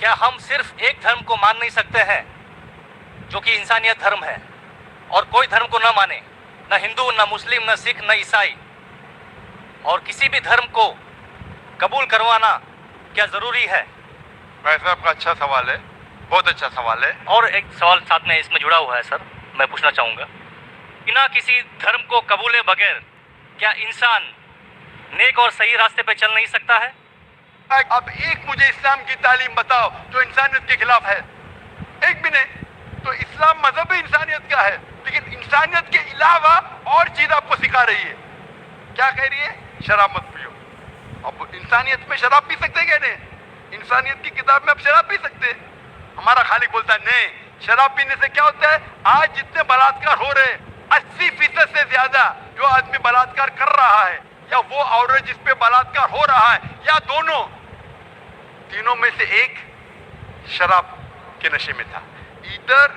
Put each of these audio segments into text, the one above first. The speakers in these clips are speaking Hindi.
क्या हम सिर्फ एक धर्म को मान नहीं सकते हैं जो कि इंसानियत धर्म है, और कोई धर्म को न माने, न हिंदू, न मुस्लिम, न सिख, न ईसाई, और किसी भी धर्म को कबूल करवाना क्या ज़रूरी है? भाई साहब का अच्छा सवाल है, बहुत अच्छा सवाल है। और एक सवाल साथ में इसमें जुड़ा हुआ है सर, मैं पूछना चाहूँगा, बिना किसी धर्म को कबूले बगैर क्या इंसान नेक और सही रास्ते पे चल नहीं सकता है? अब एक मुझे इस्लाम की तालीम बताओ जो इंसानियत के खिलाफ है, एक भी नहीं। तो इस्लाम मजहब इंसानियत का है, लेकिन इंसानियत के अलावा और चीज आपको सिखा रही है। क्या कह रही है? शराब मत पियो। अब इंसानियत में शराब पी सकते क्या? नहीं, इंसानियत की किताब में आप शराब पी सकते। हमारा खालिक बोलता है नहीं, शराब पीने से क्या होता है? आज जितने बलात्कार हो रहे 80% से ज्यादा जो आदमी बलात्कार कर रहा है, या वो औरत जिस पे बलात्कार हो रहा है, या दोनों, तीनों में से एक शराब के नशे में था। इधर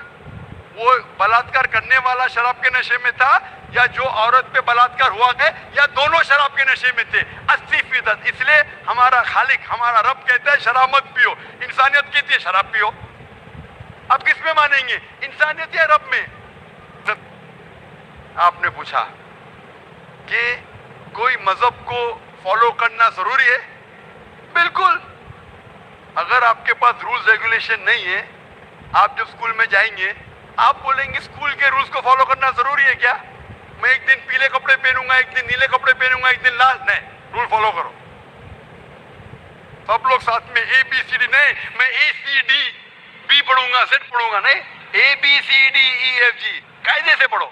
वो बलात्कार करने वाला शराब के नशे में था, या जो औरत पे बलात्कार हुआ गया, या दोनों शराब के नशे में थे 80%। इसलिए हमारा खालिक, हमारा रब कहता है शराब मत पियो। इंसानियत कहती है शराब पियो। अब किस में मानेंगे, इंसानियत या रब में? आपने पूछा कि कोई मजहब को फॉलो करना जरूरी है? बिल्कुल। अगर आपके पास रूल्स रेगुलेशन नहीं है, आप जब स्कूल में जाएंगे आप बोलेंगे स्कूल के रूल्स को फॉलो करना जरूरी है क्या? मैं एक दिन पीले कपड़े पहनूंगा, एक दिन नीले कपड़े पहनूंगा, एक दिन लाल, नहीं, रूल फॉलो करो। सब लोग साथ में ABCD, नहीं मैं ACDB पढ़ूंगा, Z पढ़ूंगा, नहीं ABCDEFG, कायदे से पढ़ो।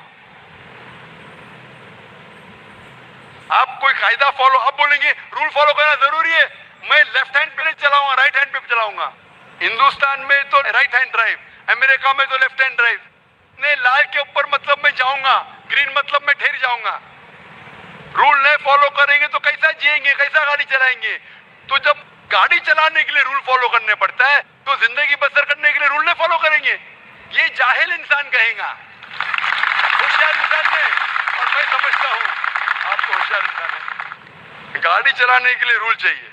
आप कोई कायदा फॉलो, अब बोलेंगे रूल फॉलो करना जरूरी है, मैं लेफ्ट हैंड पे नहीं चलाऊंगा, राइट हैंड पे चलाऊंगा। हिंदुस्तान में तो राइट हैंड ड्राइव, अमेरिका में तो लेफ्ट हैंड ड्राइव। नहीं, लाल के ऊपर मतलब मैं जाऊंगा, ग्रीन मतलब मैं ठहर जाऊंगा। रूल नहीं फॉलो करेंगे तो कैसा जिएंगे, कैसा गाड़ी चलाएंगे? तो जब गाड़ी चलाने के लिए रूल फॉलो करने पड़ता है, तो जिंदगी बसर करने के लिए रूल नहीं फॉलो करेंगे? ये जाहिल इंसान कहेगा, होशियार इंसान नहीं। और मैं समझता हूँ आपको होशियार इंसान है। गाड़ी चलाने के लिए रूल चाहिए,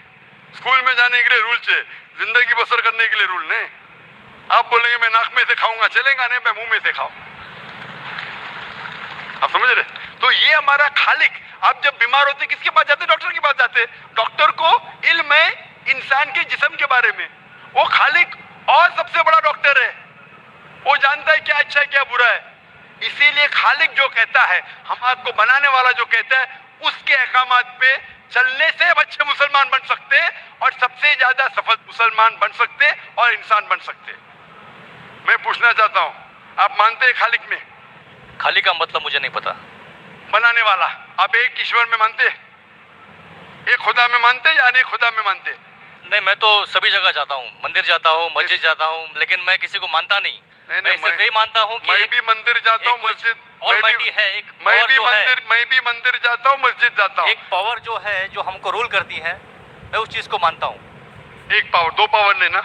स्कूल में जाने के लिए रूल चाहिए, जिंदगी बसर करने के लिए रूल नहीं। आप बोलेंगे मैं नाक में से खाऊंगा, चलेगा नहीं, मैं मुंह में से खाऊं। आप समझ रहे? तो ये हमारा खालिक। आप जब बीमार होते किसके पास जाते? डॉक्टर के पास जाते। डॉक्टर को इल्म है इंसान के जिस्म के बारे में, वो खालिक और सबसे बड़ा डॉक्टर है, वो जानता है क्या अच्छा है क्या बुरा है। इसीलिए खालिक जो कहता है, हम आपको बनाने वाला जो कहता है, उसके अहकामात पे चलने से हम अच्छे मुसलमान बन सकते हैं, और सबसे ज्यादा सफल मुसलमान बन सकते और इंसान बन सकते। मैं पूछना चाहता हूं, आप मानते हैं खालिक में? खालिक का मतलब मुझे नहीं पता। बनाने वाला। आप एक ईश्वर में मानते, एक खुदा में मानते या अनेक खुदा में मानते? नहीं, मैं तो सभी जगह जाता हूँ, मंदिर जाता हूँ, मस्जिद जाता हूँ, लेकिन मैं किसी को मानता नहीं। मैं सिर्फ यही मानता हूँ कि मैं भी मंदिर जाता हूँ, मस्जिद, ऑलमाइटी है, एक मैं भी मंदिर जाता हूँ, मस्जिद जाता हूँ। एक पावर जो है जो हमको रूल करती है, मैं उस चीज को मानता हूँ। एक पावर, दो पावर नहीं ना,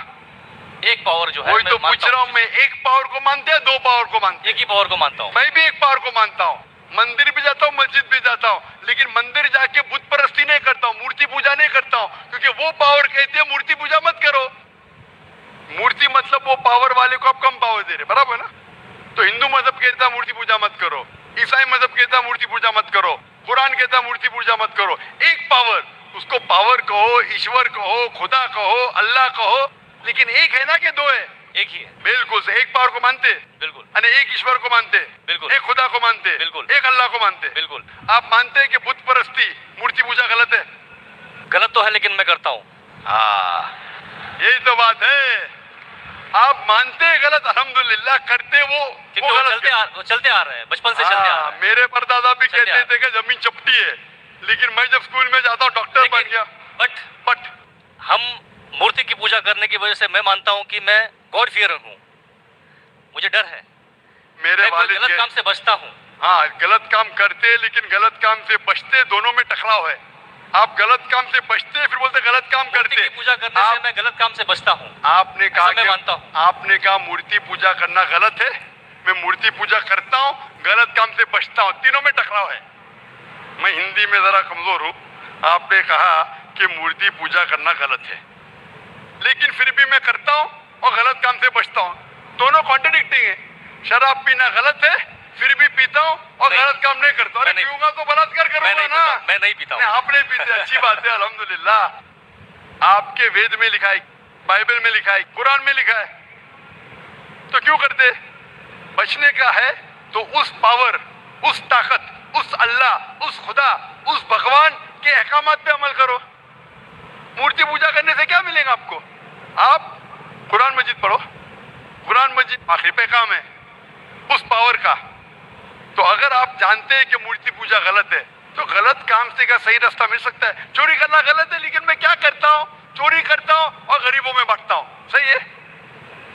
एक पावर जो है। वही तो पूछ रहा हूँ मैं, एक पावर को मानते हैं, दो पावर को मानते? एक ही पावर को मानता हूँ। मैं भी एक पावर को मानता हूँ, मंदिर भी जाता हूँ, मस्जिद भी जाता हूँ, लेकिन मंदिर जाके बुत परस्ती नहीं करता हूँ, मूर्ति पूजा नहीं करता हूँ, क्योंकि वो पावर कहती है मूर्ति पूजा मत करो। मूर्ति मतलब वो पावर वाले को आप कम पावर दे रहे, बराबर ना? तो हिंदू मजहब कहता मूर्ति पूजा मत करो, ईसाई मजहब कहता मूर्ति पूजा मत करो, कुरान कहता मूर्ति पूजा मत करो। एक पावर, उसको पावर कहो, ईश्वर कहो, खुदा कहो, अल्लाह कहो, लेकिन एक है ना कि दो है? एक ही है। बिल्कुल से। एक पावर को मानते? बिल्कुल। अरे एक ईश्वर को मानते? बिल्कुल। एक खुदा को मानते? बिल्कुल। एक अल्लाह को मानते? बिल्कुल। आप मानते हैं कि बुत परस्ती, मूर्ति पूजा गलत है? गलत तो है, लेकिन मैं करता हूँ। यही तो बात है। आप मानते हैं गलत, अल्हम्दुलिल्लाह, करते वो चलते आ रहे हैं, बचपन से चलते आ रहे हैं। मेरे परदादा भी कहते थे कि जमीन चपटी है, लेकिन मैं जब स्कूल में जाता हूँ डॉक्टर बन गया। बट हम मूर्ति की पूजा करने की वजह से मैं मानता हूँ कि मैं गॉड फियरर हूँ, मुझे डर है, मेरे वालिद गलत काम से बचता हूँ। हाँ, गलत काम करते लेकिन गलत काम से बचते, दोनों में टकराव है। आप गलत काम से बचते फिर बोलते गलत काम करते। मूर्ति की पूजा करने से मैं गलत काम से बचता हूँ। आपने कहा मैं मानता हूँ। आपने कहा मूर्ति पूजा करना गलत है, मैं मूर्ति पूजा करता हूँ, गलत काम से बचता हूँ, तीनों में टकराव है। मैं हिंदी में जरा कमजोर हूँ। आपने कहा कि मूर्ति पूजा करना गलत है, लेकिन फिर भी मैं करता हूँ, और गलत काम से बचता हूँ। दोनों कॉन्ट्रडिक्टिंग है। शराब पीना गलत है, फिर भी पीता हूँ और नहीं, गलत काम नहीं करता। अरे पीऊंगा तो बलात्कार करूंगा ना। मैं नहीं पीता हूँ। आप नहीं पीते, अच्छी बात है, अल्हम्दुलिल्लाह। आपके वेद में लिखा है, बाइबल में लिखा है, कुरान में लिखा है, तो क्यों करते? बचने का है तो उस पावर, उस ताकत, उस अल्लाह, उस खुदा, उस भगवान के अहकामात पे अमल करो। मूर्ति पूजा करने से क्या मिलेगा आपको? आप कुरान मजीद पढ़ो। कुरान मजीद आखिरी पैगाम है उस पावर का। तो अगर आप जानते हैं कि मूर्ति पूजा गलत है, तो गलत काम से क्या सही रास्ता मिल सकता है? चोरी करना गलत है, लेकिन मैं क्या करता हूँ? चोरी करता हूँ और गरीबों में बांटता हूँ। सही है?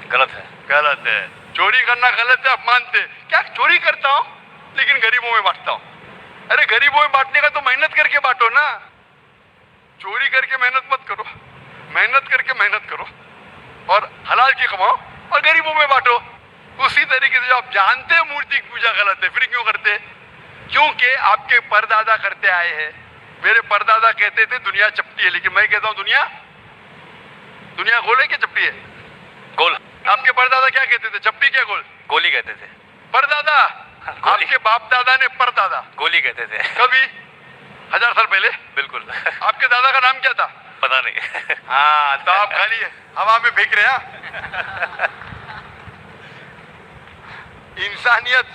गलत है। गलत है। चोरी करना गलत है, आप मानते? क्या चोरी करता हूँ लेकिन गरीबों में बांटता हूँ। अरे गरीबों में बांटने का तो मेहनत करके बांटो ना। चोरी करके मेहनत मत करो, मेहनत करके मेहनत करो और हलाल की कमाओ और गरीबों में बांटो। उसी तरीके से जो आप जानते हैं मूर्ति की पूजा गलत है, फिर क्यों करते? क्योंकि आपके परदादा करते आए हैं। मेरे परदादा कहते थे दुनिया चपटी है, लेकिन मैं कहता हूं दुनिया गोल है कि चपटी है? गोल। आपके परदादा क्या कहते थे? चपटी क्या गोल? गोली कहते थे। परदादा? गोली। आपके बाप दादा ने परदादा गोली कहते थे। कभी 1000 साल पहले? बिल्कुल। आपके दादा का नाम क्या था? पता नहीं। हाँ, तो आप खाली हवा में फेंक रहे हैं। इंसानियत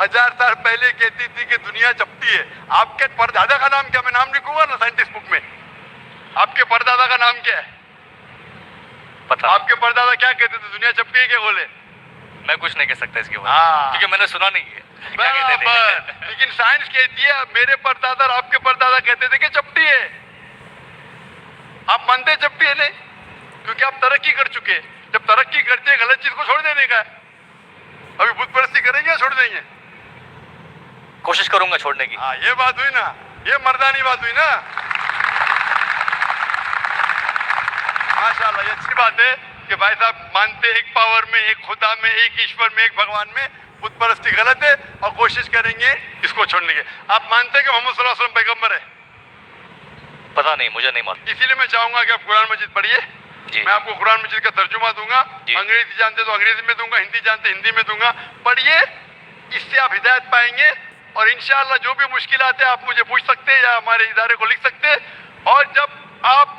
1000 साल पहले कहती थी कि दुनिया चपटी है। आपके परदादा का नाम क्या? मैं नाम लिखूंगा ना साइंटिस्ट बुक में। आपके परदादा का नाम क्या है? पता। आपके परदादा क्या कहते थे? दुनिया चपटी है क्या गोले? मैं कुछ नहीं कह सकता इसके हाँ। बारे, क्योंकि मैंने सुना नहीं है क्या कहते थे। लेकिन साइंस कहती है मेरे परदादा और आपके परदादा कहते थे कि चपटी है। आप मानते हैं चपटी है? नहीं, क्योंकि आप तरक्की कर चुके हैं। जब तरक्की करते हैं गलत चीज को छोड़ देने का है। अभी बुत परस्ती करेंगे या छोड़ देंगे? कोशिश करूंगा छोड़ने की। हाँ, ये बात हुई ना, ये मर्दानी बात हुई ना। माशाल्लाह, ये अच्छी बात है कि भाई साहब मानते एक पावर में, एक खुदा में, एक ईश्वर में, एक भगवान में। बुत परस्ती गलत है और कोशिश करेंगे इसको छोड़ने की। आप मानते हैं कि मोहम्मद सल्लल्लाहु अलैहि वसल्लम पैगंबर है? पता नहीं, मुझे नहीं मालूम। इसीलिए मैं चाहूंगा कि आप कुरान मजीद पढ़िए। मैं आपको कुरान मजीद का तर्जुमा दूंगा। अंग्रेजी जानते तो अंग्रेजी में दूंगा, हिंदी जानते हिंदी में दूंगा। पढ़िए, इससे आप हिदायत पाएंगे और इंशाअल्लाह जो भी मुश्किलात है आप मुझे पूछ सकते हैं या हमारे इदारे को लिख सकते हैं। और जब आप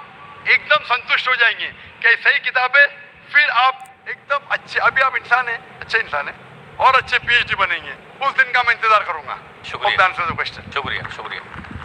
एकदम संतुष्ट हो जाएंगे कि सही किताब है, फिर आप एकदम अच्छे, अभी आप इंसान हैं, अच्छे इंसान हैं और अच्छे PhD बनेंगे। उस दिन का मैं इंतजार करूंगा। शुक्रिया। क्वेश्चन। शुक्रिया।